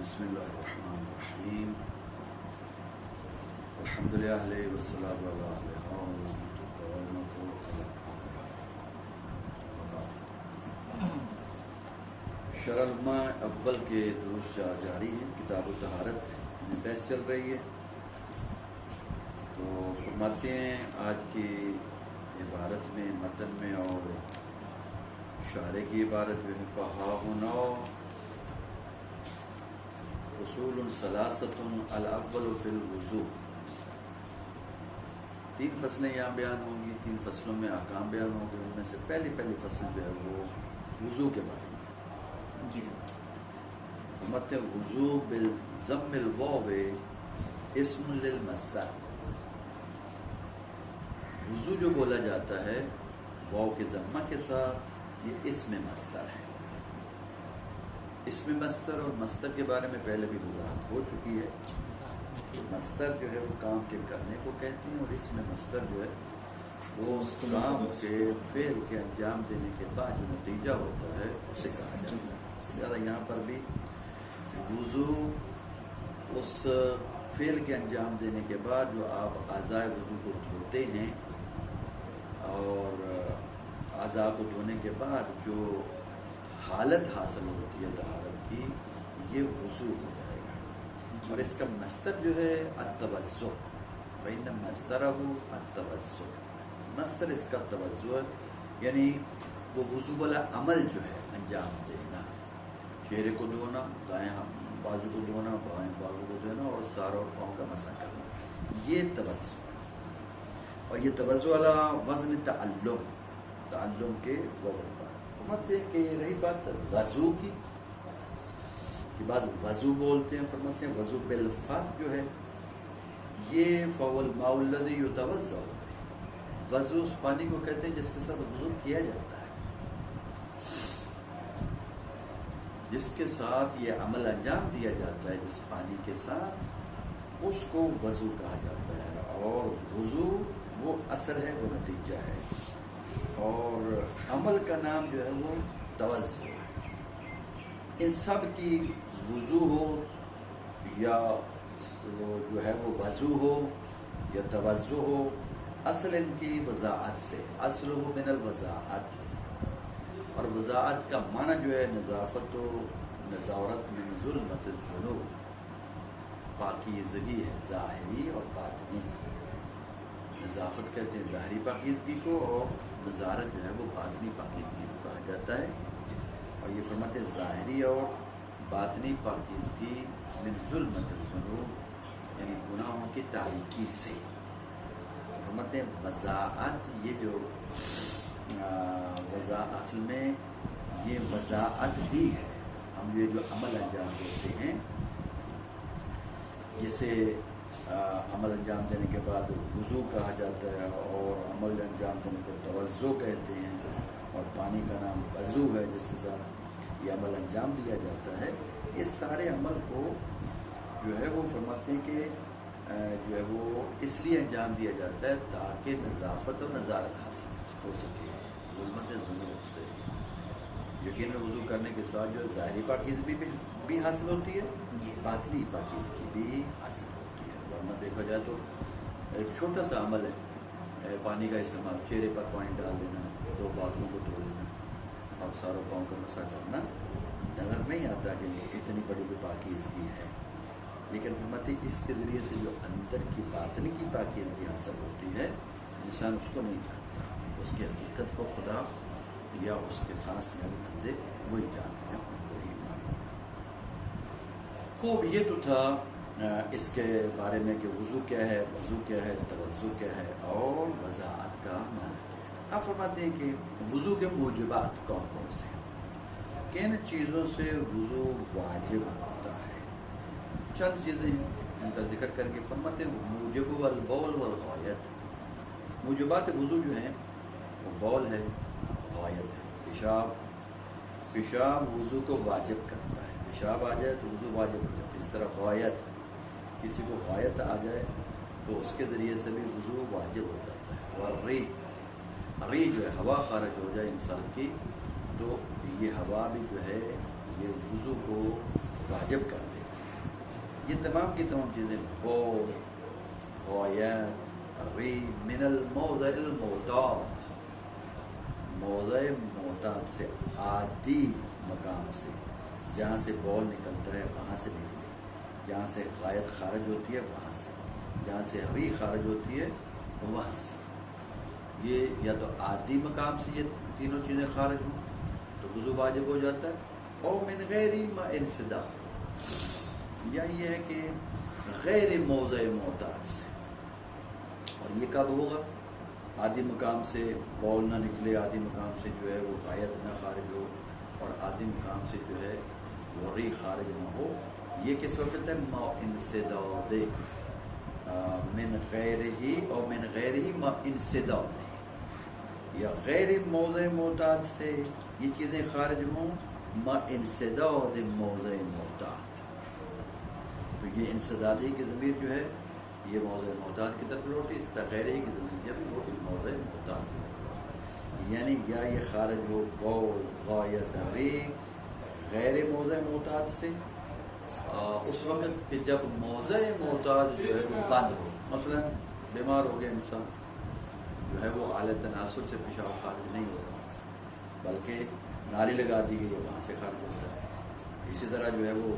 بسم اللہ الرحمن الرحیم الحمدللہ والصلاۃ علی شرح الماء اول کے دروس جاری ہیں. کتاب الطہارت میں بحث چل رہی ہے. تو فرماتے ہیں آج کی عبارت میں متن میں اور شارح کی عبارت جو ہے فہا ہونا اصول ثلاثۃ الاول فی الوضوء. تین فصلیں یہاں بیان ہوں گی. تین فصلوں میں احکام بیان ہوں گے. ان میں سے پہلی فصل جو ہے وہ وضو کے بارے میں جی. مت وضو بالضم الواو اسم للمصدر. وضو جو بولا جاتا ہے واو کے ضمہ کے ساتھ یہ اسم مصدر ہے. اسم مصدر اور مصدر کے بارے میں پہلے بھی وضاحت ہو چکی ہے. مصدر جو ہے وہ کام کے کرنے کو کہتے ہیں اور اسم مصدر جو ہے وہ اس کام کے فعل کے انجام دینے کے بعد جو نتیجہ ہوتا ہے اسے کہا جاتا ہے. زیادہ یہاں پر بھی وضو اس فعل کے انجام دینے کے بعد جو آپ اعضاء وضو کو دھوتے ہیں اور اعضاء کو دھونے کے بعد جو حالت حاصل ہوتی ہے طہارت کی یہ وضو ہو جائے گا. اور اس کا مصدر جو ہے التوضؤ. فإن مصدرہ التوضؤ. مصدر اس کا توضؤ ہے یعنی وہ وضو والا عمل جو ہے انجام دینا. چہرے کو دھونا, دائیں بازو کو دھونا, بائیں بازو کو دھونا اور سر اور پاؤں کا مسح کرنا, یہ توضؤ. اور یہ توضؤ والا وزن تعلم کے وزن پر فرماتے ہیں کہ یہ رہی بات وضو کی بعد وضو بولتے ہیں. فرماتے ہیں وضو بالفعل جو ہے یہ فول الماء الذی یتوضأ. وضو اس پانی کو کہتے ہیں جس کے ساتھ وضو کیا جاتا ہے, جس کے ساتھ یہ عمل انجام دیا جاتا ہے. جس پانی کے ساتھ اس کو وضو کہا جاتا ہے. اور وضو وہ اثر ہے, وہ نتیجہ ہے. اور عمل کا نام جو ہے وہ توضؤ ہے. ان سب کی وضو ہو یا وہ جو ہے وہ وضو ہو یا توضؤ ہو, اصل ان کی وضاحت سے. اصل ہو من الوضاحت. اور وضاحت کا معنی جو ہے نظافت و نظارت من ظلمت الذنوب. پاکیزگی ہے ظاہری اور باطنی. نظافت کہتے ہیں ظاہری پاکیزگی کو اور نظارت جو ہے وہ باطنی پاکیزگی کو کہا جاتا ہے. اور یہ فرماتے ہیں ظاہری اور باطنی پاکیزگی من ظلمت الذنوب یعنی گناہوں کی تاریکی سے. فرماتے ہیں وضاحت یہ جو اصل میں یہ وضاحت ہی ہے. ہم یہ جو عمل انجام دیتے ہیں جسے عمل انجام دینے کے بعد وضو کہا جاتا ہے اور عمل انجام دینے کو توضؤ کہتے ہیں. اور پانی کا نام وضو ہے جس کے ساتھ یہ عمل انجام دیا جاتا ہے. یہ سارے عمل کو جو ہے وہ فرماتے ہیں کہ جو ہے وہ اس لیے انجام دیا جاتا ہے تاکہ نظافت اور نظارت حاصل ہو سکے ظلمت ذنوب سے. یقیناً وضو کرنے کے ساتھ جو ظاہری پاکیزگی بھی حاصل ہوتی ہے, باطنی پاکیزگی بھی حاصل ہوتی ہے. ورنہ دیکھا جائے تو ایک چھوٹا سا عمل ہے پانی کا استعمال. چہرے پر پانی ڈال دینا, دو بازوؤں کو دھو لینا اور ساروں پاؤں کا مسح کرنا, نظر نہیں آتا کہ اتنی بڑی کوئی پاکیزگی ہے. لیکن فرماتے اس کے ذریعے سے جو اندر کی باطنی کی پاکیزگی حاصل ہوتی ہے انسان اس کو نہیں جانتا. اس کی حقیقت کو خدا یا اس کے خاص بندے وہی جانتے ہیں, ان کو ہی معلوم. خوب, یہ تو تھا اس کے بارے میں کہ وضو کیا ہے, وضو کیا ہے, توضؤ کیا ہے اور وضاحت کا معنی کیا ہے. آپ فرماتے ہیں کہ وضو کے موجبات کون کون سے ہیں, کن چیزوں سے وضو واجب ہوتا ہے. چند چیزیں ہیں ان کا ذکر کر کے فرماتے ہیں موجب البول والغائط. موجبات وضو جو ہیں وہ بول ہے, غائط ہے. پیشاب وضو کو واجب کرتا ہے. پیشاب آ جائے تو وضو واجب ہو جاتا ہے. اس طرح غائط, کسی کو غائط آ جائے تو اس کے ذریعے سے بھی وضو واجب ہو جاتا ہے. اور ری جو ہے ہوا خارج ہو جائے انسان کی تو یہ ہوا بھی جو ہے یہ وضو کو واجب کر دیتی یہ تمام کی تمام چیزیں بول غایت ری من الموضع المعتاد، موضع معتاد سے عادی مقام سے، جہاں سے بول نکلتا ہے وہاں سے نکلے، جہاں سے غایت خارج ہوتی ہے وہاں سے، جہاں سے ری خارج ہوتی ہے وہاں سے. یہ یا تو عادی مقام سے یہ تینوں چیزیں خارج ہوں تو وضو واجب ہو جاتا ہے، اور من غیر ما انسداد، یا یہ ہے کہ غیر موضع معتاد سے. اور یہ کب ہوگا؟ عادی مقام سے بول نہ نکلے، عادی مقام سے جو ہے وہ غایت نہ خارج ہو، اور عادی مقام سے جو ہے وہ ری خارج نہ ہو. یہ کس وقت ہے؟ ما انسداد، من غیر ہی اور من غیر ہی ما انسداد، یا غیر موضع معتاد سے یہ چیزیں خارج ہوں ما انسداد موضع معتاد. تو یہ انسدادی کی ضمیر جو ہے یہ موضع معتاد کی طرف لوٹی، اس طرح غیر ہی کی ضمیر جب لوٹی موضع معتاد کی طرف لوٹی. یعنی یا یہ خارج ہو بول غایت ری غیر موضع معتاد سے اس وقت کہ جب موضع معتاد جو ہے وہ بند ہو. مثلا بیمار ہو گیا انسان، جو ہے وہ اعلی تناسل سے پیشاب خارج نہیں ہو رہا بلکہ نالی لگا دی گئی ہے وہاں سے خارج ہوتا ہے. اسی طرح جو ہے وہ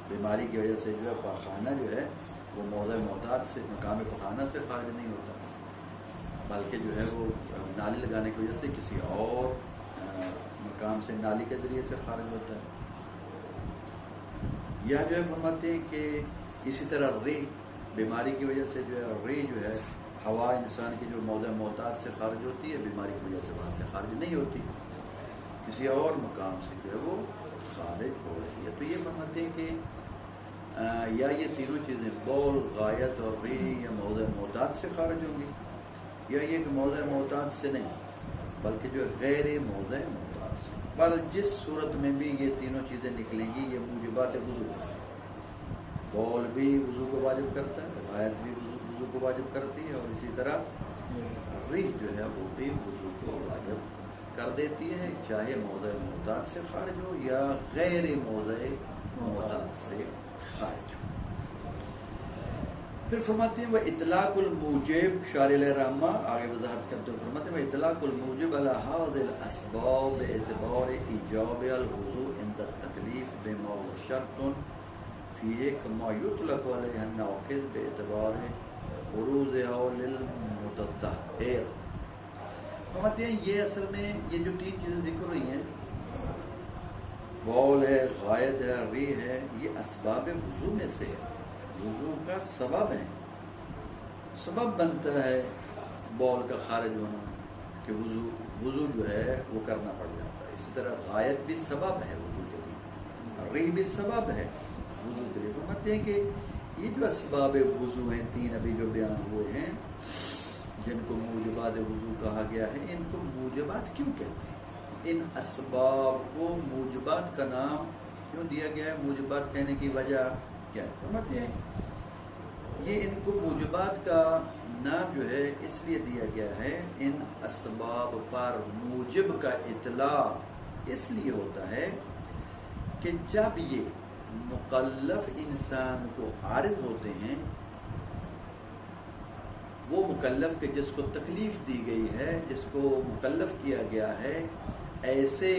بیماری کی وجہ سے جو ہے پاخانہ جو ہے وہ موضع معتاد سے مقام پخانہ سے خارج نہیں ہوتا بلکہ جو ہے وہ نالی لگانے کی وجہ سے کسی اور مقام سے نالی کے ذریعے سے خارج ہوتا ہے. یا جو ہے فرماتے ہیں کہ اسی طرح ری بیماری کی وجہ سے جو ہے ری جو ہے ہوا انسان کی جو موضع معتاد سے خارج ہوتی ہے بیماری کی وجہ سے وہاں سے خارج نہیں ہوتی، کسی اور مقام سے جو ہے وہ خارج ہو رہی ہے. تو یہ فرماتے ہیں کہ یا یہ تینوں چیزیں بول غایت اور ری یا موضع معتاد سے خارج ہوں گی، یا یہ کہ موضع معتاد سے نہیں بلکہ جو غیر موضع معتاد سے. پر جس صورت میں بھی یہ تینوں چیزیں نکلیں گی یہ موجبات وضو میں سے. بول بھی وضو کو واجب کرتا ہے، غایت بھی وضو کو واجب کرتی ہے، اور اسی طرح ری جو ہے وہ بھی وضو کو واجب کر دیتی ہے، چاہے موضع معتاد سے خارج ہو یا غیر موضع معتاد سے خارج ہو. پھر فرماتے ہیں وہ اطلاق الموجب، شارح علیہ الرحمہ آگے وضاحت کرتے ہوئے فرماتے ہیں وہ اطلاق الموجب علی هذه الاسباب باعتبار ایجاب الوضوء عند التکلیف بما هو شرط فیہ کما یطلق علیہ الناقض باعتبار بروزها للمتطہر. فرماتے ہیں یہ اصل میں یہ جو تین چیزیں ذکر ہوئی ہیں، بول ہے، غائط ہے، ری ہے، یہ اسباب وضو میں سے ہے، وضو کا سبب ہے، سبب بنتا ہے بول کا خارج ہونا کہ وضو جو ہے وہ کرنا پڑ جاتا ہے. اسی طرح غائط بھی سبب ہے وضو کے لیے، ری بھی سبب ہے وضو کے لیے. فرماتے ہیں کہ یہ جو اسباب وضو ہیں تین ابھی جو بیان ہوئے ہیں جن کو موجبات وضو کہا گیا ہے، ان کو موجبات کیوں کہتے ہیں؟ ان اسباب کو موجبات کا نام کیوں دیا گیا ہے؟ موجبات کہنے کی وجہ کیا ہے؟ فرماتے ہیں یہ ان کو موجبات کا نام جو ہے اس لیے دیا گیا ہے، ان اسباب پر موجب کا اطلاق اس لیے ہوتا ہے کہ جب یہ مکلف انسان کو عارض ہوتے ہیں، وہ مکلف کے جس کو تکلیف دی گئی ہے، جس کو مکلف کیا گیا ہے ایسے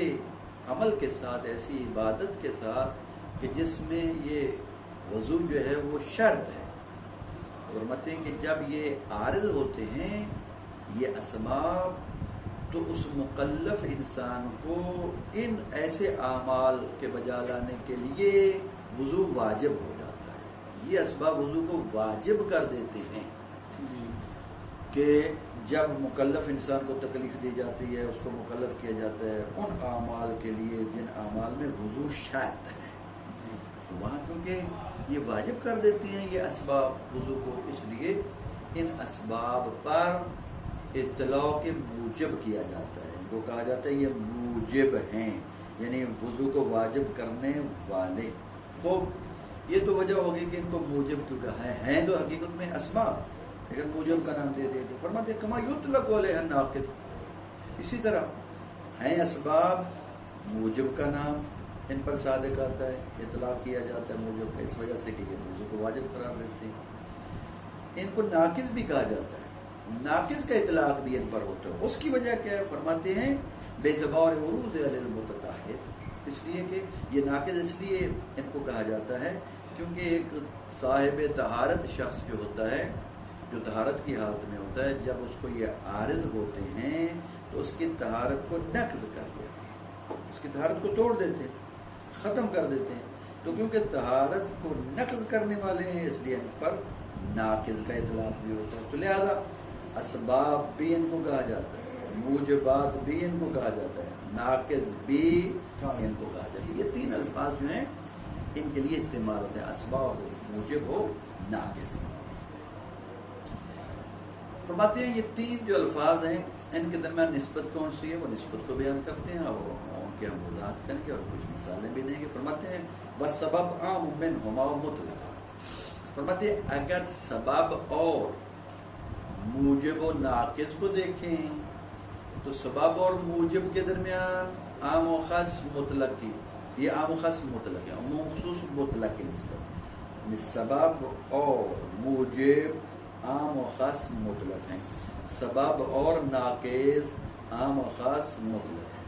عمل کے ساتھ، ایسی عبادت کے ساتھ کہ جس میں یہ وضو جو ہے وہ شرط ہے. فرماتے ہیں کہ جب یہ عارض ہوتے ہیں یہ اسباب، تو اس مکلف انسان کو ان ایسے اعمال کے بجا لانے کے لیے وضو واجب ہو جاتا ہے. یہ اسباب وضو کو واجب کر دیتے ہیں کہ جب مکلف انسان کو تکلیف دی جاتی ہے، اس کو مکلف کیا جاتا ہے ان اعمال کے لیے جن اعمال میں وضو شرط ہے، وہاں کیونکہ یہ واجب کر دیتی ہیں یہ اسباب وضو کو، اس لیے ان اسباب پر اطلاع کے موجب کیا جاتا ہے. ان کو کہا جاتا ہے یہ موجب ہیں، یعنی وضو کو واجب کرنے والے. خوب یہ تو وجہ ہوگی کہ ان کو موجب کیوں کہا ہے، ہیں تو حقیقت میں اسباب لیکن موجب کا نام دے دیا گیا. فرماتے ہیں کما یطلق علیہ الناقض، اسی طرح ہیں اسباب موجب کا نام ان پر صادق آتا ہے، اطلاق کیا جاتا ہے موجب کا، اس وجہ سے کہ یہ موضوع کو واجب قرار دیتے ہیں۔ ان کو ناقص بھی کہا جاتا ہے، ناقص کا اطلاق بھی ان پر ہوتا ہے۔ اس کی وجہ کیا ہے؟ فرماتے ہیں بے اعتبار عروض علی المتطہر، اس لیے کہ یہ ناقص اس لیے ان کو کہا جاتا ہے کیونکہ ایک صاحب طہارت شخص جو ہوتا ہے، جو طہارت کی حالت میں ہوتا ہے، جب اس کو یہ عارض ہوتے ہیں تو اس کی طہارت کو نقض کر دیتے ہیں، اس کی طہارت کو توڑ دیتے ہیں، ختم کر دیتے ہیں۔ تو کیونکہ طہارت کو نقض کرنے والے ہیں، اس لیے ان پر ناقض کا اطلاق بھی ہوتا ہے۔ تو لہذا اسباب بھی ان کو کہا جاتا ہے، موجبات بھی ان کو کہا جاتا ہے، ناقض بھی ان کو کہا جاتا ہے۔ یہ تین الفاظ جو ہیں ان کے لیے استعمال ہوتے ہیں، اسباب ہو، موجب ہو، ناقص۔ فرماتے ہیں یہ تین جو الفاظ ہیں ان کے درمیان نسبت کون سی ہے، وہ نسبت کو بیان کرتے ہیں اور ان کے ہم وضاحت کریں گے اور کچھ مثالیں بھی دیں گے۔ فرماتے ہیں وَالسَّبَبْ عَامٌ مِّنْهُمَا مُطْلَقًا، فرماتے ہیں اگر سبب اور موجب و ناقص کو دیکھیں تو سبب اور موجب کے درمیان عام و خاص مطلق کی، یہ عام و خاص مطلق ہے، عموم خصوص مطلق کی نسبت، سبب اور موجب عام و خاص مطلق ہیں، سبب اور ناقص عام و خاص مطلق ہیں۔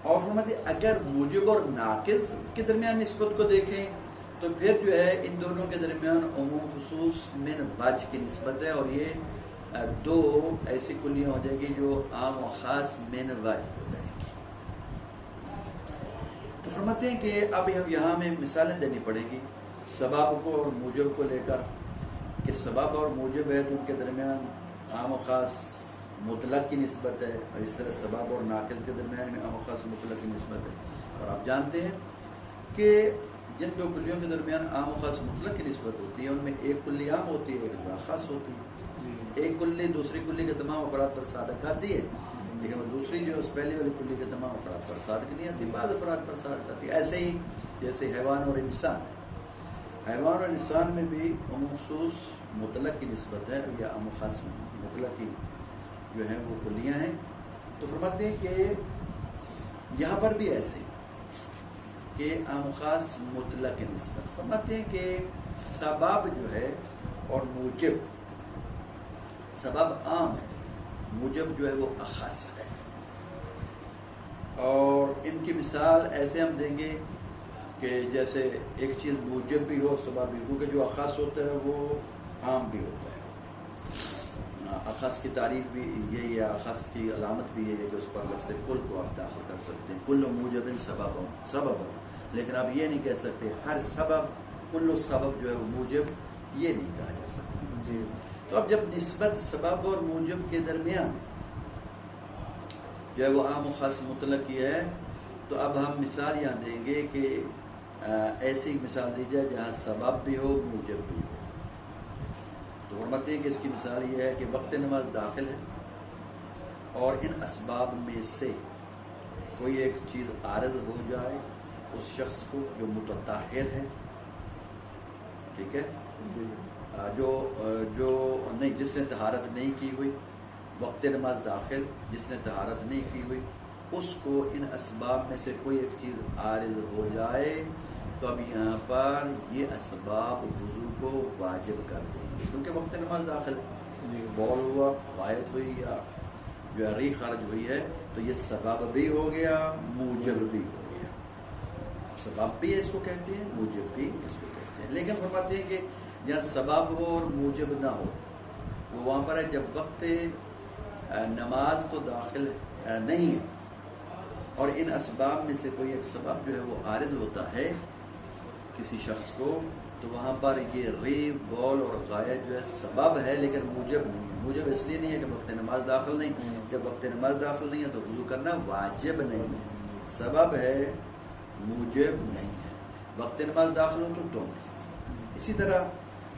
اور فرماتے اگر موجب اور ناقص کے درمیان نسبت کو دیکھیں تو پھر جو ہے ان دونوں کے درمیان عموم خصوص من وجہ کی نسبت ہے، اور یہ دو ایسی کلیاں ہو جائے گی جو عام و خاص من وجہ ہو جائیں گی۔ تو فرماتے ہیں کہ اب ہم یہاں میں مثالیں دینی پڑے گی سبب کو اور موجب کو لے کر، کہ سبب اور موجب ہے تو ان کے درمیان عام و خاص مطلق کی نسبت ہے، اور اس طرح سبب اور ناقص کے درمیان میں عام و خاص مطلق کی نسبت ہے۔ اور آپ جانتے ہیں کہ جن دو کلیوں کے درمیان عام و خاص مطلق کی نسبت ہوتی ہے ان میں ایک کلی عام ہوتی ہے، ایک خاص ہوتی ہے۔ ایک کلی دوسری کلی کے تمام افراد پر صادق آتی ہے، لیکن وہ دوسری جو اس پہلی والی کلی کے تمام افراد پر صادق نہیں آتی، بعض افراد پر صادق آتی ہے۔ ایسے ہی جیسے حیوان اور انسان، حیوان اور انسان میں بھی عموم خصوص مطلق کی نسبت ہے، یا عام و خاص مطلق کی جو ہیں وہ کلیاں ہیں۔ تو فرماتے ہیں کہ یہاں پر بھی ایسے کہ عام و خاص مطلق کی نسبت، فرماتے ہیں کہ سبب جو ہے اور موجب، سبب عام ہے، موجب جو ہے وہ اخص ہے، اور ان کی مثال ایسے ہم دیں گے کہ جیسے ایک چیز موجب بھی ہو سبب بھی، کیونکہ جو اخص ہوتا ہے وہ عام بھی ہوتا ہے۔ اخص کی تعریف بھی یہی ہے، اخص کی علامت بھی یہی ہے کہ اس پر لفظ کل کو آپ داخل کر سکتے ہیں، کل موجب سبب، لیکن آپ یہ نہیں کہہ سکتے ہر سبب، کل سبب جو ہے وہ موجب، یہ نہیں کہا جا سکتا جی۔ تو اب جب نسبت سبب اور موجب کے درمیان جو ہے وہ عام و خاص مطلق کی ہے، تو اب ہم مثال یہاں دیں گے کہ ایسی مثال دی جائے جہاں سبب بھی ہو موجب بھی ہو۔ تو فرماتے ہیں کہ اس کی مثال یہ ہے کہ وقت نماز داخل ہے اور ان اسباب میں سے کوئی ایک چیز عارض ہو جائے اس شخص کو جو متطہر ہے، ٹھیک ہے، جو نہیں، جس نے طہارت نہیں کی ہوئی، وقت نماز داخل جس نے طہارت نہیں کی ہوئی، اس کو ان اسباب میں سے کوئی ایک چیز عارض ہو جائے تو اب یہاں پر یہ اسباب وضو کو واجب کر دیں گے، کیونکہ وقت نماز داخل ہے، بول ہوا، غائب ہوئی، یا جو ریح خارج ہوئی ہے، تو یہ سبب بھی ہو گیا، موجب بھی ہو گیا۔ سبب بھی اس کو کہتے ہیں، موجب بھی اس کو کہتے ہیں۔ لیکن فرماتے ہیں کہ جہاں سبب ہو اور موجب نہ ہو وہ وہاں پر ہے جب وقت نماز تو داخل نہیں ہے اور ان اسباب میں سے کوئی ایک سبب جو ہے وہ عارض ہوتا ہے کسی شخص کو، تو وہاں پر یہ ریح، بول اور غائب جو ہے سبب ہے لیکن موجب نہیں ہے۔ موجب اس لیے نہیں ہے کہ وقت نماز داخل نہیں، جب وقت نماز داخل نہیں ہے تو وضو کرنا واجب نہیں ہے، سبب ہے، موجب نہیں ہے۔ وقت نماز داخل ہو تو نہیں۔ اسی طرح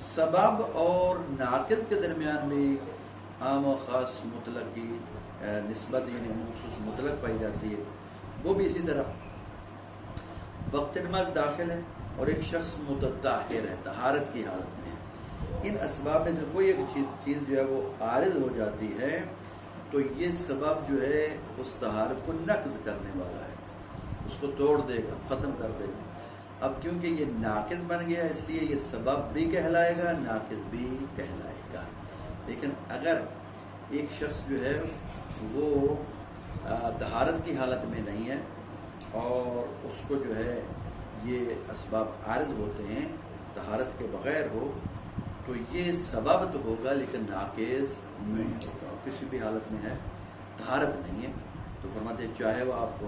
سبب اور ناقص کے درمیان بھی عام و خاص مطلق کی نسبت، یعنی مخصوص مطلق پائی جاتی ہے، وہ بھی اسی طرح وقت نماز داخل ہے اور ایک شخص متطہر ہے، طہارت کی حالت میں ہے، ان اسباب میں سے کوئی ایک چیز جو ہے وہ عارض ہو جاتی ہے تو یہ سبب جو ہے اس طہارت کو نقض کرنے والا ہے، اس کو توڑ دے گا، ختم کر دے گا۔ اب کیونکہ یہ ناقص بن گیا اس لیے یہ سبب بھی کہلائے گا، ناقص بھی کہلائے گا۔ لیکن اگر ایک شخص جو ہے وہ طہارت کی حالت میں نہیں ہے اور اس کو جو ہے یہ اسباب عارض ہوتے ہیں، طہارت کے بغیر ہو، تو یہ سبب تو ہوگا لیکن ناقص نہیں ہوگا، کسی بھی حالت میں ہے، طہارت نہیں ہے۔ تو فرماتے ہیں چاہے وہ آپ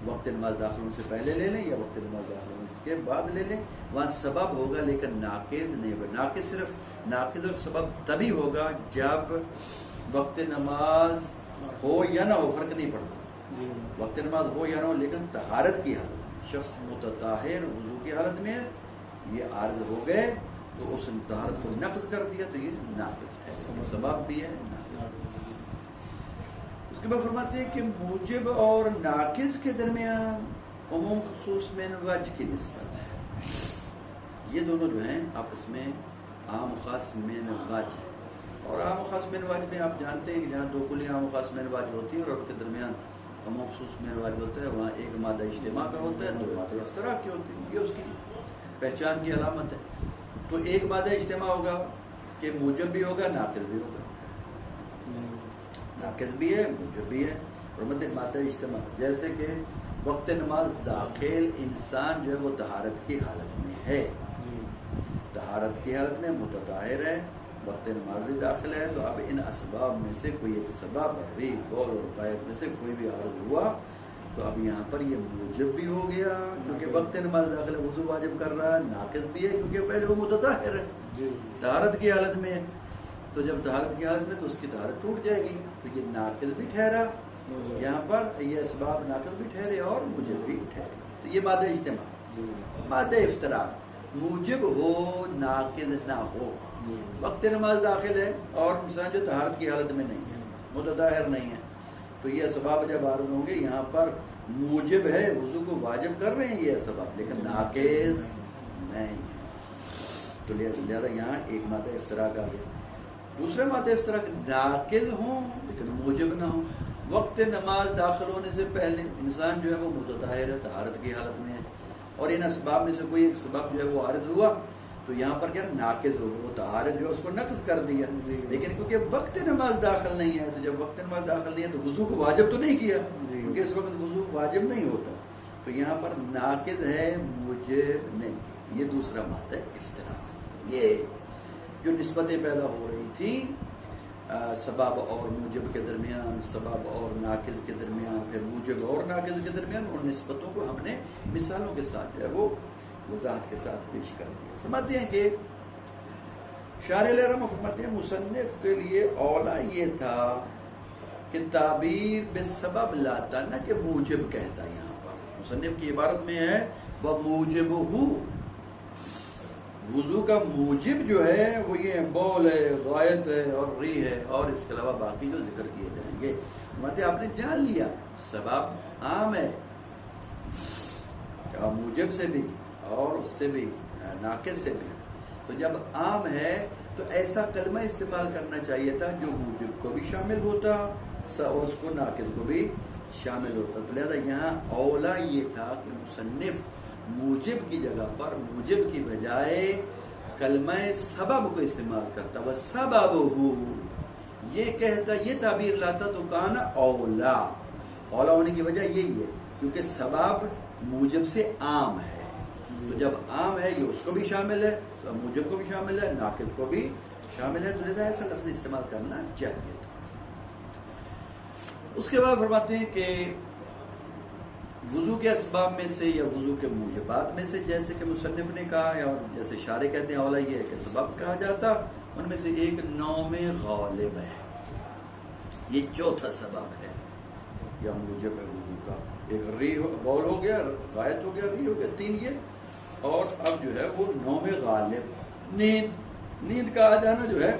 وقت نماز داخل ہونے سے پہلے لے لیں یا وقت نماز داخل ہونے کے بعد لے لیں، وہاں سبب ہوگا لیکن ناقض نہیں ہوگا۔ ناقض صرف ناقض اور سبب تبھی ہوگا جب وقت نماز ہو یا نہ ہو، فرق نہیں پڑتا، وقت نماز ہو یا نہ ہو، لیکن طہارت کی حالت میں شخص متطہر وضو کی حالت میں ہے، یہ عارض ہو گئے تو اس طہارت کو نقض کر دیا تو یہ ناقض ہے، سبب بھی ہے ناقض۔ اس کے بعد فرماتے ہیں کہ موجب اور ناقض کے درمیان عموم خصوص من وجہ کی نسبت ہے۔ یہ دونوں جو ہیں آپس میں عام و خاص من وجہ ہے، اور عام و خاص من وجہ میں آپ جانتے ہیں کہ جہاں دو کلی عام و خاص من وجہ ہوتی ہے اور ان کے درمیان عموم خصوص من وجہ ہوتا ہے، وہاں ایک مادہ اجتماع کا ہوتا ہے، دو مادہ افتراق کی ہوتی ہے، یہ اس کی پہچان کی علامت ہے۔ تو ایک مادہ اجتماع ہوگا کہ موجب بھی ہوگا، ناقض بھی ہوگا، ناقض بھی ہے، موجب بھی ہے، اور مادہ اجتماع جیسے کہ وقت نماز داخل انسان جو ہے وہ طہارت کی حالت میں ہے، طہارت کی حالت میں متطہر ہے، وقت نماز بھی داخل ہے، تو اب ان اسباب میں سے کوئی ایک سبب ریح، بول اور قید میں سے کوئی بھی عارض ہوا تو اب یہاں پر یہ موجب بھی ہو گیا کیونکہ وقت نماز داخل ہے، وضو واجب کر رہا ہے، ناقص بھی ہے کیونکہ پہلے وہ متطہر ہے، طہارت کی حالت میں ہے، تو جب طہارت کی حالت میں تو اس کی طہارت ٹوٹ جائے گی، تو یہ ناقص بھی ٹھہرا یہاں پر، یہ اسباب ناقص بھی ٹھہرے اور موجب بھی ٹھہرے، تو یہ مادہ اجتماع۔ مادہ افتراق موجب ہو ناقص نہ ہو، وقت نماز داخل ہے اور انسان جو طہارت کی حالت میں نہیں ہے، متطہر نہیں ہے، تو یہ اسباب جب عارض ہوں گے یہاں پر موجب ہے، وضو کو واجب کر رہے ہیں یہ اسباب لیکن ناقص نہیں ہے، تو لہذا یہاں ایک مادہ افتراق آ گیا۔ دوسرا مادہ افتراق ناقض ہوں لیکن موجب نہ ہوں، وقت نماز داخل ہونے سے پہلے انسان جو ہے وہ متطہر ہے، طہارت کی حالت میں ہے، اور ان اسباب میں سے کوئی ایک سبب جو ہے وہ عارض ہوا تو یہاں پر کیا ناقض ہو گیا، وہ طہارت جو ہے اس کو نقض کر دیا، لیکن کیونکہ وقت نماز داخل نہیں ہے، تو جب وقت نماز داخل نہیں ہے تو وضو کو واجب تو نہیں کیا کیونکہ اس وقت وضو واجب نہیں ہوتا، تو یہاں پر ناقض ہے، موجب نہیں۔ یہ دوسرا مادہ افتراق، یہ جو نسبتیں پیدا ہو رہی تھیں سبب اور موجب کے درمیان، سبب اور ناقض کے درمیان، پھر موجب اور ناقض کے درمیان، ان نسبتوں کو ہم نے مثالوں کے ساتھ جو ہے وہ وضاحت کے ساتھ پیش کر دیا۔ فرماتے ہیں کہ شارح علیہ رحمہ فرماتے ہیں مصنف کے لیے اولا یہ تھا کہ تعبیر بالسبب لاتا، نہ کہ موجب کہتا، یہاں پر مصنف کی عبارت میں ہے وہ موجب ہو، وضو کا موجب جو ہے وہ یہ بول ہے، غائط ہے اور ری ہے، اور اس کے علاوہ باقی جو ذکر کیے جائیں گے۔ فرماتے آپ نے جان لیا سبب عام ہے، موجب سے بھی اور اس سے بھی، ناقص سے بھی، تو جب عام ہے تو ایسا کلمہ استعمال کرنا چاہیے تھا جو موجب کو بھی شامل ہوتا اور اس کو ناقص کو بھی شامل ہوتا، تو لہذا یہاں اولا یہ تھا کہ مصنف موجب کی جگہ پر موجب کی بجائے کلمہ سبب کو استعمال کرتا، وہ سبب ہو یہ کہتا، یہ تعبیر لاتا تو کانا اولا، اولا ہونے کی وجہ یہی ہے کیونکہ سبب موجب سے عام ہے، تو جب عام ہے یہ اس کو بھی شامل ہے، موجب کو بھی شامل ہے، ناقض کو بھی شامل ہے، تو لہذا ایسا لفظ استعمال کرنا چاہیے تھا۔ اس کے بعد فرماتے ہیں کہ وضو کے اسباب میں سے یا وضو کے موجبات میں سے، جیسے کہ مصنف نے کہا اور جیسے شارح کہتے ہیں اولا یہ ہے کہ سبب کہا جاتا، ان میں سے ایک نوم غالب ہے، یہ چوتھا سبب ہے یا موجب ہے وضو کا، ایک ری بول ہو گیا، غائط ہو گیا، ری ہو گیا، تین یہ، اور اب جو ہے وہ نوم غالب، نیند کا آ جانا جو ہے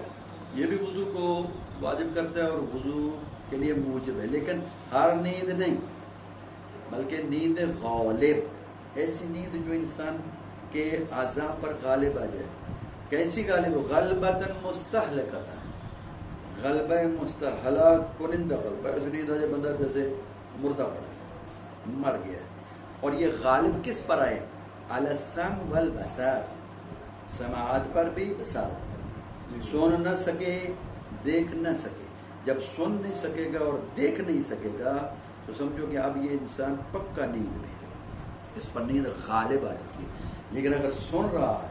یہ بھی وضو کو واجب کرتا ہے اور وضو کے لیے موجب ہے، لیکن ہر نیند نہیں بلکہ نیند غالب، ایسی نیند جو انسان کے اعضاء پر غالب آ جائے، کیسی غالب ہو، غلبتاً مستحلقتاً، غلبہ مستحلق کنندہ غلبہ، ایسی نیند آ جائے بندہ جیسے مردہ پڑا ہے، مر گیا ہے، اور یہ غالب کس پر آئے؟ علی السمع والبصر، سماعت پر بھی بصارت پر بھی. سن نہ سکے، دیکھ نہ سکے. جب سن نہیں سکے گا اور دیکھ نہیں سکے گا تو سمجھو کہ اب یہ انسان پکا نیند میں ہے، اس پر نیند غالب آ چکی ہے. لیکن اگر سن رہا ہے،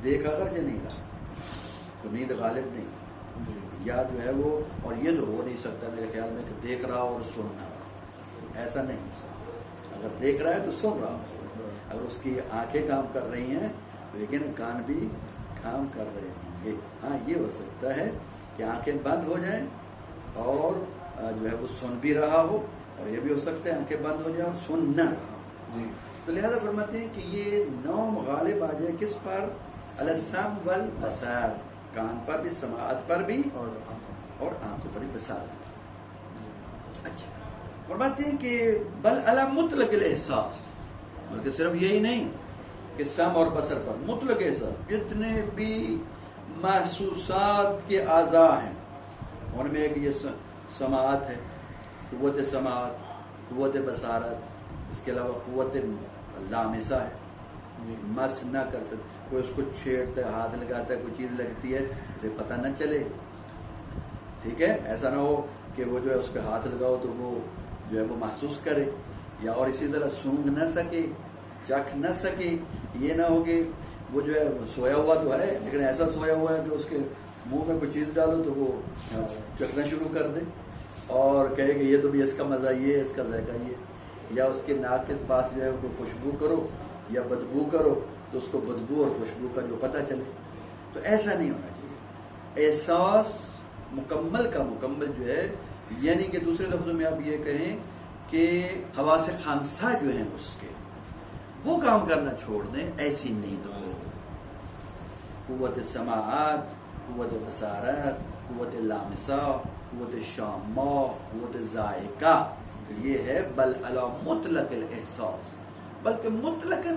دیکھ اگر نہیں رہا تو نیند غالب نہیں، یا جو ہے وہ. اور یہ تو ہو نہیں سکتا میرے خیال میں کہ دیکھ رہا اور سن نہ رہا، ایسا نہیں ہو سکتا. اگر دیکھ رہا ہے تو سن رہا ہو، اگر اس کی آنکھیں کام کر رہی ہیں تو لیکن کان بھی کام کر رہے ہوں گے. ہاں یہ ہو سکتا ہے کہ آنکھیں بند ہو جائیں اور جو ہے وہ سن بھی رہا ہو، اور یہ بھی ہو سکتا ہے آنکھیں بند ہو جائیں اور سن نہ رہا ہو. تو لہذا فرماتے ہیں کہ یہ نوم غالب آ جائے کس پر؟ علی السمع والبصر، کان پر بھی، سماعت پر بھی، اور آنکھوں پر بھی، بصارت پر. اچھا فرماتے ہیں کہ بل علی مطلق الاحساس، بلکہ صرف یہی نہیں کہ سمع اور بصر پر مطلق احساس، جتنے بھی محسوسات کے اعضاء ہیں ان میں ایک یہ سماعت ہے، قوت سماعت، قوت بصارت، اس کے علاوہ قوت لامسہ ہے، مس نہ کر سکتے. کوئی اس کو چھیڑتا ہے، ہاتھ لگاتا ہے، کوئی چیز لگتی ہے اسے پتہ نہ چلے. ٹھیک ہے، ایسا نہ ہو کہ وہ جو ہے اس پہ ہاتھ لگاؤ تو وہ جو ہے وہ محسوس کرے، یا اور اسی طرح سونگھ نہ سکے، چکھ نہ سکے. یہ نہ ہو کہ وہ جو ہے سویا ہوا تو ہے لیکن ایسا سویا ہوا ہے کہ اس کے منہ میں کوئی چیز ڈالو تو وہ چکھنا شروع کر دے اور کہے کہ یہ تو بھی اس کا مزہ یہ ہے، اس کا ذائقہ یہ. یا اس کے ناک کے پاس جو ہے وہ خوشبو کرو یا بدبو کرو تو اس کو بدبو اور خوشبو کا جو پتہ چلے. تو ایسا نہیں ہونا چاہیے. احساس مکمل کا مکمل جو ہے، یعنی کہ دوسرے لفظوں میں آپ یہ کہیں کہ حواس خامسہ جو ہیں اس کے وہ کام کرنا چھوڑ دیں، ایسی نیند ہو. قوت سماعت، قوت بصارت، قوت لامسہ، قوت شامہ، قوت ذائقہ، یہ ہے بل علی مطلق الاحساس، بلکہ مطلق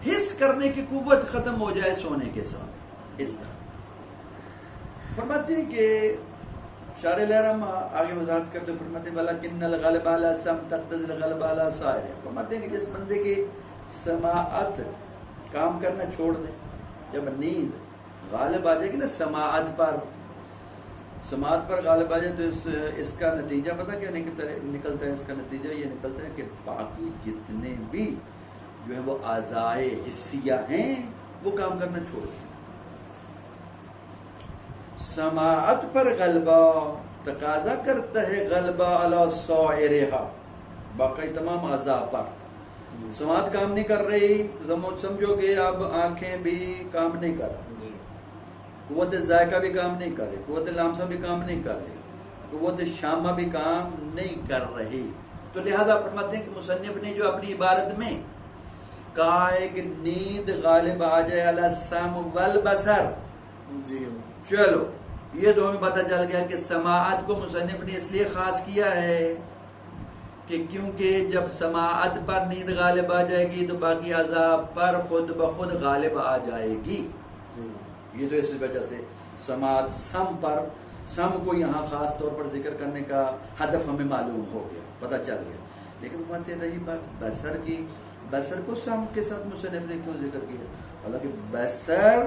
حس کرنے کی قوت ختم ہو جائے سونے کے ساتھ. اس طرح فرماتے ہیں کہ شارح الحرم آگے وضاحت کرتے فرماتے ہیں وَلَكِنَّ الْغَالِبَ عَلَى السَّمْعِ تَقْتَضِي الْغَلَبَ عَلَى سَائِرِهِ. فرماتے ہیں کہ جس بندے کی سماعت کام کرنا چھوڑ دے، جب نیند غالب آ جائے گی نا سماعت پر غالب آ جائے تو اس کا نتیجہ پتہ کیا نکلتا ہے؟ اس کا نتیجہ یہ نکلتا ہے کہ باقی جتنے بھی جو ہے وہ اعضائے حسیہ ہیں وہ کام کرنا چھوڑ دیں. سماعت پر غلبہ تقاضا کرتا ہے غلبہ علی سائرہا، باقی تمام اعضاء پر. سماعت کام نہیں کر رہی تو سمجھو کہ اب آنکھیں بھی کام نہیں کر رہی، قوت ذائقہ بھی کام نہیں کر رہی، قوت لامسہ بھی کام نہیں کر رہی، قوت شامہ بھی کام نہیں کر رہی. تو لہذا فرماتے ہیں کہ مصنف نے جو اپنی عبارت میں کہا ہے کہ نیند غالب آ جائے علی السمع والبصر، جی چلو یہ تو ہمیں پتہ چل گیا کہ سماعت کو مصنف نے اس لیے خاص کیا ہے کہ کیونکہ جب سماعت پر نیند غالب آ جائے گی تو باقی اعضاء پر خود بخود غالب آ جائے گی. یہ تو اس وجہ سے سماعت سم کو یہاں خاص طور پر ذکر کرنے کا ہدف ہمیں معلوم ہو گیا، پتہ چل گیا. لیکن باتیں رہی بات بصر کی، بصر کو سم کے ساتھ مصنف نے کیوں ذکر کیا؟ حالانکہ بصر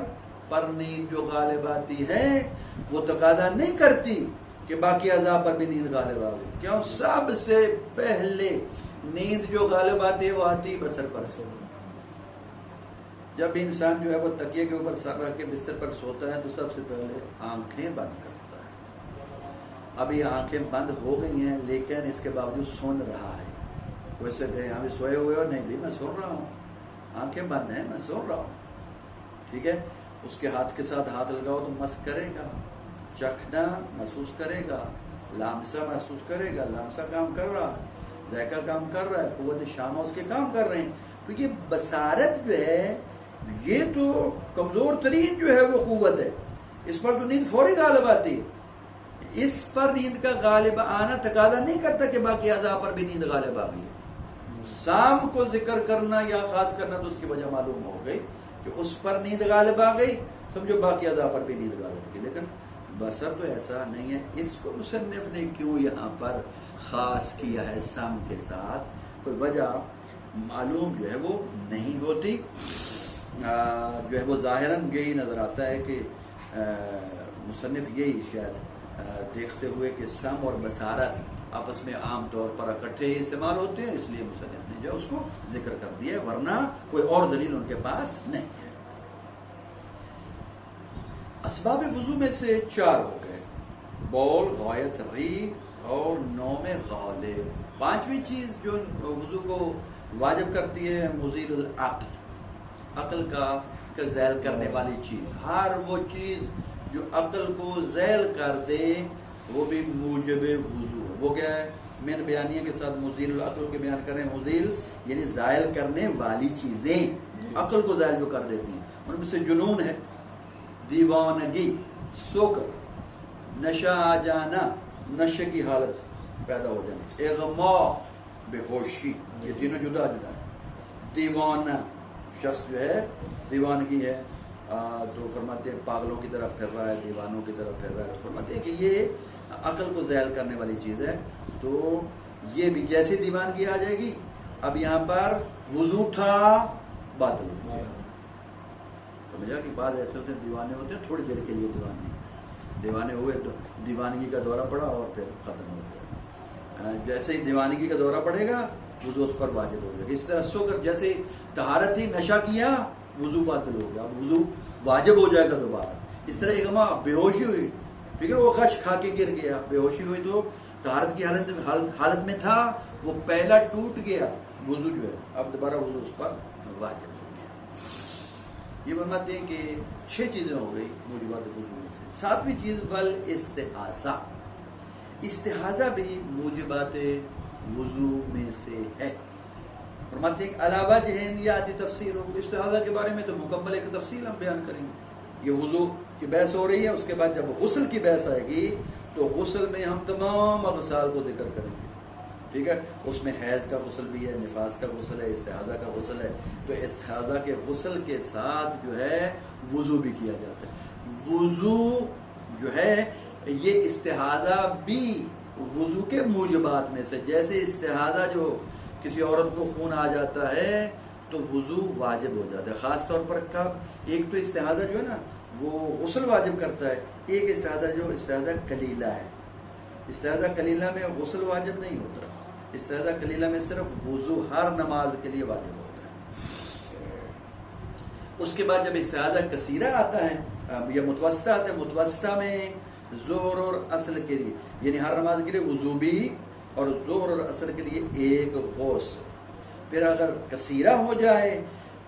پر نیند جو غالب آتی ہے وہ تقاضا نہیں کرتی کہ باقی اعضاء پر بھی نیند غالب آ گئی. کیوں؟ سب سے پہلے نیند جو غالب آتی ہے وہ آتی بصر پر سے. جب انسان جو ہے وہ تکیے کے اوپر سر رکھ کے بستر پر سوتا ہے تو سب سے پہلے آنکھیں بند کرتا ہے. اب یہ آنکھیں بند ہو گئی ہیں لیکن اس کے باوجود سن رہا ہے. ویسے کہ ہمیں سوئے ہوئے ہو، نہیں بھی میں سن رہا ہوں، آنکھیں بند ہیں میں سن رہا ہوں. ٹھیک ہے، اس کے ہاتھ کے ساتھ ہاتھ لگاؤ تو مس کرے گا، چکھنا محسوس کرے گا، لامسہ محسوس کرے گا. لامسہ کام کر رہا ہے، ذائقہ کام کر رہا ہے، قوت شامہ اس کے کام کر رہے ہیں. تو یہ بصارت جو ہے یہ تو کمزور ترین جو ہے وہ قوت ہے، اس پر تو نیند فوری غالب آتی ہے. اس پر نیند کا غالب آنا تقاضا نہیں کرتا کہ باقی اعضاء پر بھی نیند غالب آ گئی ہے. سام کو ذکر کرنا یا خاص کرنا تو اس کی وجہ معلوم ہو گئی کہ اس پر نیند غالب آ گئی، سمجھو باقی اعضاء پر بھی نیند غالب آ گئی. لیکن بصر تو ایسا نہیں ہے. اس کو مصنف نے کیوں یہاں پر خاص کیا ہے سم کے ساتھ؟ کوئی وجہ معلوم جو ہے وہ نہیں ہوتی. جو ہے وہ ظاہراً یہی نظر آتا ہے کہ مصنف یہی شاید دیکھتے ہوئے کہ سم اور بصارت آپس میں عام طور پر اکٹھے استعمال ہوتے ہیں، اس لیے مصنف نے جو ہے اس کو ذکر کر دیا، ورنہ کوئی اور دلیل ان کے پاس نہیں ہے. اسباب وضو میں سے 4 ہو گئے: بول، غائط، ریح اور نوم غالب. 5ویں چیز جو وضو کو واجب کرتی ہے مزیل العقل، عقل کا زیل کرنے والی چیز. ہر وہ چیز جو عقل کو زیل کر دے وہ بھی موجب وضو ہے. وہ کیا ہے؟ میں نے بیانیہ کے ساتھ مزیل العقل کے بیان کریں. مزیل یعنی زائل کرنے والی چیزیں عقل کو زائل جو کر دیتی ہیں. ان میں سے جنون ہے، دیوانگی، سوکر، نشہ آ جانا، نشے کی حالت پیدا ہو جانا، اغماء، بے ہوشی. یہ تینوں جدا جدا ہے. دیوانہ شخص جو ہے دیوانگی ہے تو فرماتے ہیں پاگلوں کی طرف پھر رہا ہے، دیوانوں کی طرف پھر رہا ہے. تو فرماتے ہیں کہ یہ عقل کو زائل کرنے والی چیز ہے. تو یہ بھی جیسے دیوانگی آ جائے گی. اب یہاں پر وضو تھا باطل ہو گیا. سمجھا کہ بعض ایسے ہوتے ہیں دیوانے ہوتے ہیں تھوڑی دیر کے لیے دیوانے ہوئے تو دیوانگی کا دورہ پڑا اور پھر ختم ہو گیا. جیسے ہی دیوانگی کا دورہ پڑے گا وضو اس پر واجب ہو جائے گا. اس طرح سو کر جیسے طہارت ہی نشہ کیا وضو باطل ہو گیا، اب وضو واجب ہو جائے گا دوبارہ. اس طرح اغما، بے ہوشی ہوئی، ٹھیک ہے، وہ غش کھا کے گر گیا، بے ہوشی ہوئی تو طہارت کی حالت میں تھا، وہ پہلا ٹوٹ گیا وضو جو ہے، اب دوبارہ وضو اس پر واجب ہو گیا. یہ فرماتے ہیں کہ 6 چیزیں ہو گئی موجبات وضو میں سے. 7ویں چیز بل استحاضہ. استحاضہ بھی موجبات وضو میں سے ہے. فرماتے ہیں کہ علاوہ ذہن یا آتی تفسیر ہو. استحاضہ کے بارے میں تو مکمل ایک تفصیل ہم بیان کریں گے. یہ وضو کی بحث ہو رہی ہے، اس کے بعد جب غسل کی بحث آئے گی تو غسل میں ہم تمام اغسال کو ذکر کریں گے. ٹھیک ہے، اس میں حیض کا غسل بھی ہے، نفاس کا غسل ہے، استحاضہ کا غسل ہے. تو استحاضہ کے غسل کے ساتھ جو ہے وضو بھی کیا جاتا ہے. وضو جو ہے یہ استحاضہ بھی وضو کے موجبات میں سے. جیسے استحاضہ جو کسی عورت کو خون آ جاتا ہے تو وضو واجب ہو جاتا ہے. خاص طور پر کب؟ ایک تو استحاضہ جو ہے نا وہ غسل واجب کرتا ہے، ایک استحاضہ کلیلہ ہے. استحاضہ کلیلہ میں غسل واجب نہیں ہوتا. استحاضہ کلیلہ میں صرف وضو ہر نماز کے لیے واجب ہوتا ہے. اس کے بعد جب استحاضہ کثیرہ آتا ہے یا متوسطہ آتا ہے، متوسطہ میں ظہر اور عصر کے لیے یعنی ہر نماز کے لیے وضو بھی اور ظہر اور عصر کے لیے ایک غسل. پھر اگر کثیرہ ہو جائے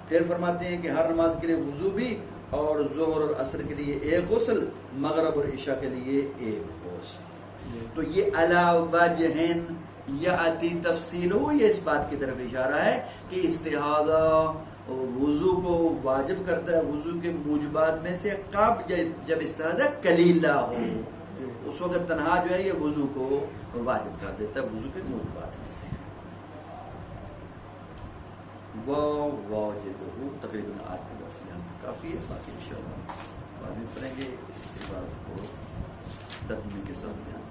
پھر فرماتے ہیں کہ ہر نماز کے لیے وضو بھی اور ظہر اور عصر کے لیے ایک غسل، مغرب اور عشاء کے لیے ایک غسل. تو یہ علاوہ ذہن یا آتی تفصیل ہو، یہ اس بات کی طرف اشارہ ہے کہ استحاضہ وضو کو واجب کرتا ہے وضو کے موجبات میں سے کب؟ جب استحاضہ کلیلہ ہو، اس وقت تنہا جو ہے یہ وضو کو واجب کر دیتا ہے وضو کے موجبات میں سے. واجب تقریباً آج کے درس میں کافی ہے، باقی انشاءاللہ بعد میں پڑھیں گے. اس کے بعد کو ترجمے کے ساتھ بیان.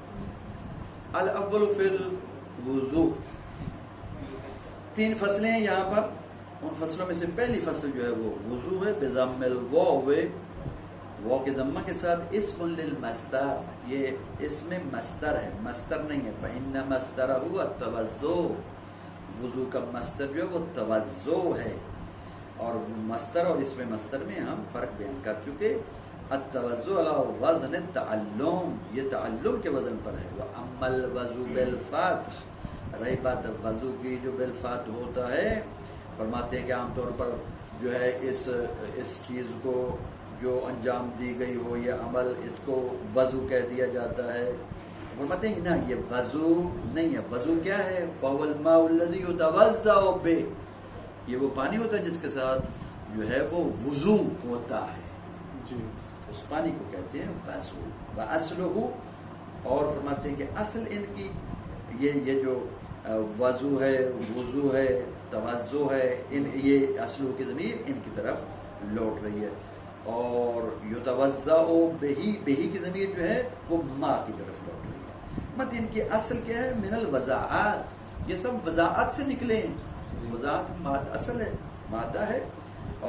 الاول فی الوضو. 3 فصلیں ہیں یہاں پر. ان فصلوں میں سے پہلی فصل جو ہے وہ وضو ہے. بضم الواو، واو کے ضمہ کے ساتھ اسم للمصدر. یہ اسم مصدر ہے، مصدر نہیں ہے. فإن مصدرہ التوضؤ. وضو کا مصدر جو ہے وہ توضؤ ہے. اور مصدر اور اسم مصدر میں ہم فرق بیان کر چکے. التوضؤ علی وزن التعلم، یہ تعلم کے وزن پر ہے. واما الوضو بالفتح، رہی بات وضو کی جو بالفتح ہوتا ہے، فرماتے ہیں کہ عام طور پر جو ہے اس چیز کو جو انجام دی گئی ہو یہ عمل، اس کو وضو کہہ دیا جاتا ہے. فرماتے ہیں نا یہ وضو نہیں ہے. وضو کیا ہے؟ فهو الماء الذي يتوضأ به، یہ وہ پانی ہوتا ہے جس کے ساتھ جو ہے وہ وضو ہوتا ہے جی، اس پانی کو کہتے ہیں وضو. واصلہ، اور فرماتے ہیں کہ اصل ان کی یہ جو وضو ہے، وضو ہے، توضؤ ہے، یہ اصلوں کی ضمیر ان کی طرف لوٹ رہی ہے. اور یتوضأ بہی کی ضمیر جو ہے وہ ماں کی طرف لوٹ رہی ہے. مت ان کی اصل کیا ہے؟ من الوضاعات، یہ سب وضاعت سے نکلے ہیں. وضاحت اصل ہے، مادہ ہے،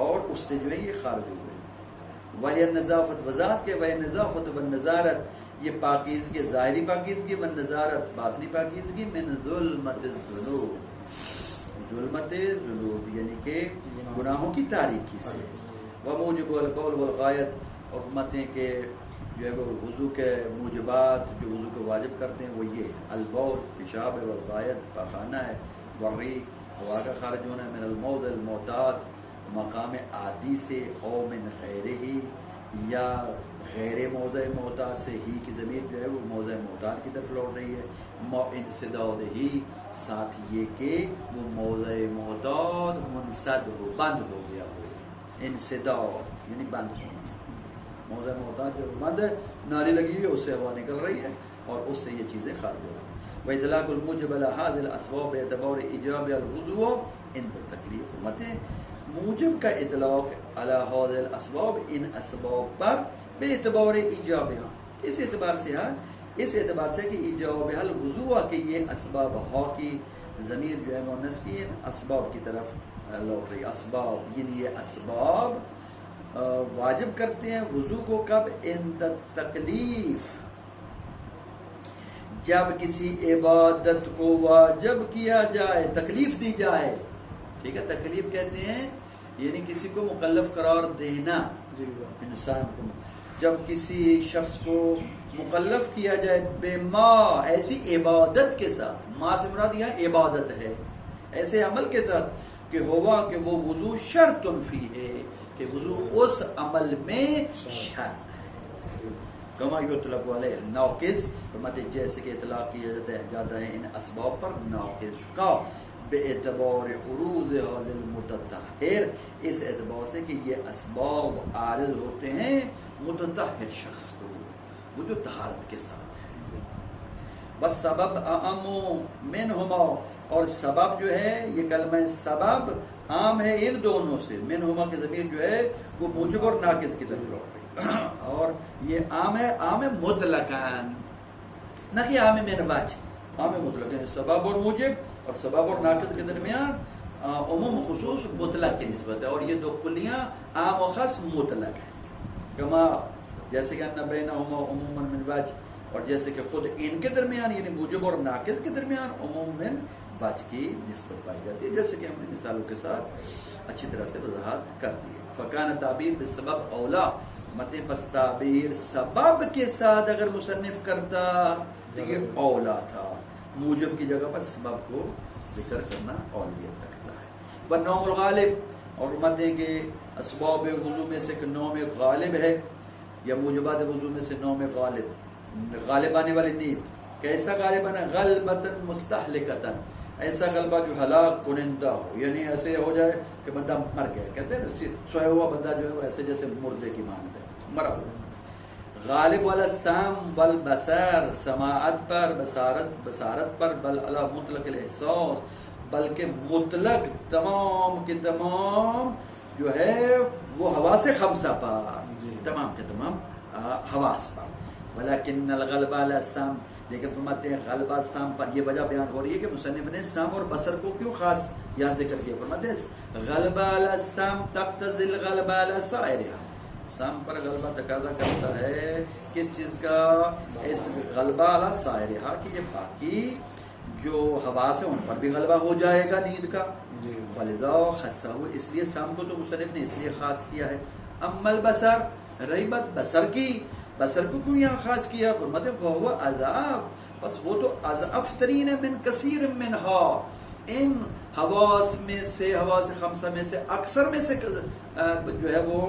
اور اس سے جو ہے یہ خارج ہو گئی. وہی نظافت وضاحت کے وہی نظافت و نظارت، یہ پاکیزگی ظاہری پاکیزگی و نظارت باطنی پاکیزگی من ظلمت الذنوب، ظلمت ذنوب یعنی کہ گناہوں کی تاریکی سے. وموجب البول والغایت، اور فرماتے ہیں کہ جو ہے وہ وضو کے موجبات جو وضو کو واجب کرتے ہیں وہ یہ البول پیشاب ہے، والغایت پاخانہ ہے، والریح ہوا کا خارج ہونا ہے، من الموضع المعتاد مقام عادی سے، او من غیرہ ہی یا غیر موضع معتاد سے، ہی کی ضمیر جو ہے وہ موضع معتاد کی طرف لوٹ رہی ہے، انسداد ہی ساتھ یہ کہ وہ موضع معتاد منسد ہو، بند ہو گیا ہو، انسداد یعنی بند ہونا، موضع معتاد جو بند ہے، نالی لگی ہوئی ہے اس سے ہوا نکل رہی ہے اور اس سے یہ چیزیں خارج ہو رہی ہیں. وَإِطْلَاقُ الْمُوجِبِ عَلَى هَذِهِ الْأَسْبَابِ بِاعْتِبَارِ إِيجَابِ الْوُضُوءِ عِنْدَ التَّكْلِيفِ، فرماتے ہیں موجب کا اطلاق علی هذه الاسباب ان اسباب پر بے اعتبار ایجابها، اس اعتبار سے ہے، اس اعتبار سے کہ ایجابها الوضوء کہ یہ اسباب ہا کی ضمیر جو ہے مؤنث کی ان اسباب کی طرف لوٹ رہی. اسباب یعنی یہ اسباب واجب کرتے ہیں وضو کو کب؟ عند التکلیف، جب کسی عبادت کو واجب کیا جائے، تکلیف دی جائے. ٹھیک ہے، تکلیف کہتے ہیں یعنی کسی کو مکلف قرار دینا. انسان کو جب کسی شخص کو مکلف کیا جائے بے ما، ایسی عبادت کے ساتھ، ما سے مراد یہاں عبادت ہے، ایسے عمل کے ساتھ کہ ہوا کہ وہ وضو شرط فی ہے، کہ وضو اس عمل میں شرط ہے. کما یطلق علیہ ناقص، فرماتے جیسے کہ اطلاق کیا جاتا ہے ان اسباب پر ناقص کا بے اعتبار عروضها للمتطہر، اس اعتبار سے کہ یہ اسباب عارض ہوتے ہیں متطہر شخص کو، وہ جو طہارت کے ساتھ ہے. بس سبب اعم منہما، اور سبب جو ہے یہ کلمہ سبب عام ہے ان دونوں سے، منہما کی ضمیر جو ہے وہ موجب اور ناقص کی طرف لوٹ رہی، اور یہ عام ہے، عام مطلقاً، نہ کہ عام من وجہ، عام مطلقاً سبب اور موجب اور سبب اور ناقص کے درمیان عموم خصوص مطلق کی نسبت ہے، اور یہ دو کلیاں عام و خاص مطلق ہیں. کما جیسے کہ ان بینہما عموما من وجہ، اور جیسے کہ خود ان کے درمیان یعنی موجب اور ناقص کے درمیان عموم من وجہ کی نسبت پائی جاتی ہے، جیسے کہ ہم نے مثالوں کے ساتھ اچھی طرح سے وضاحت کر دی ہے. فکان تعبیر بالسبب اولا، متے پس تعبیر سبب کے ساتھ اگر مصنف کرتا تو یہ اولا تھا، موجب کی جگہ پر سبب کو ذکر کرنا اولویت رکھتا ہے. والنوم الغالب، اور فرماتے ہیں کہ اسباب وضو میں سے کہ نوم غالب ہے، یا موجبات وضو میں سے نوم غالب آنے والی نیند. کیسا غالب آنا؟ غلبتاً مستحلکتاً، ایسا غلبہ جو ہلاک کنندہ ہو، یعنی ایسے ہو جائے کہ بندہ مر گیا، کہتے ہیں نا سویا ہوا بندہ جو ہے ایسے جیسے مردے کی مانند ہے، مرا ہوا. غالب والا سام والبصر، سماعت پر، بصارت پر، بل علی مطلق الاحساس، بلکہ مطلق تمام کے تمام جو ہے وہ حواس خمسہ پر، تمام کے تمام حواس پر. ولیکن الغلب علی السام، لیکن فرماتے ہیں غلبہ سام پر. یہ وجہ بیان ہو رہی ہے کہ مصنف نے سام اور بصر کو کیوں خاص یہاں ذکر کیا. فرماتے ہیں غلبہ علی السام تقتضی الغلبہ علی سائرها، سام پر غلبہ تقاضا کرتا ہے کس چیز کا؟ اس غلبہ علی سائرها کی یہ باقی جو حواس ہیں ان پر بھی غلبہ ہو جائے گا نیند کا. فلذا خصہ، اس لیے سام کو تو مصنف نے اس لیے خاص کیا ہے. اما البصر، رہی بات بصر کی، بصر کو کیوں یہاں خاص کیا؟ فرماتے ہیں وہ اضعاف، بس وہ تو اضعف ترین ہے من کثیر منہا، ان حواس میں سے، حواس خمسہ میں سے اکثر میں سے جو ہے وہ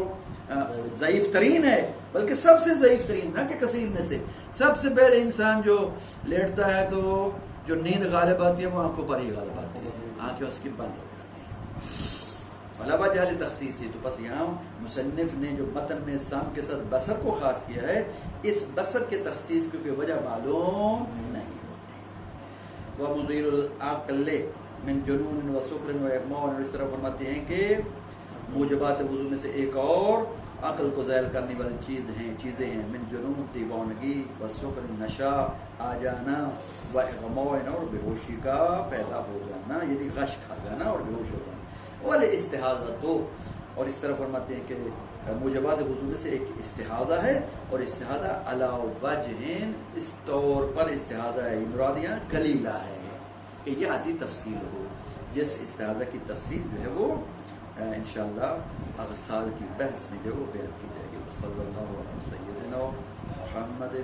ضعیف ترین ہے، بلکہ سب سے ضعیف ترین، نہ کہ کثیر میں سے. سب سے پہلے انسان جو لیٹتا ہے تو جو نیند غالب آتی ہے وہ آنکھوں پر ہی غالب آتی ہے، آنکھیں اس کی بند ہو جاتی ہیں. فلا وجہ لتخصیص، تو بس یہاں مصنف نے جو متن میں سام کے ساتھ بصر کو خاص کیا ہے، اس بصر کے تخصیص کیونکہ وجہ معلوم نہیں ہوتی. وہ مضیر العقل من جنون و سکر و اغماء، اور اس طرح فرماتے ہیں کہ موجبات وضو میں سے ایک اور عقل کو ذیل کرنے والی چیزیں ہیں من جنون دیوانگی و سکر نشا آ جانا و اغموئن اور بے ہوشی کا پیدا ہو جانا یعنی غش کھا جانا اور بے ہوش ہو جانا ولی استحاضہ تو اور اس طرح فرماتے ہیں کہ موجبات وضو سے ایک استحاضہ ہے اور استحاضہ علی وجہن اس طور پر استحاضہ ہے مرادیاں کلیلہ ہے کہ یہ آدھی تفصیل ہو جس استحاضہ کی تفصیل جو ہے وہ انشاءاللہ اغسال کی بحث میں جو بیان کی جائے گی صلی اللہ علیہ وسلم محمد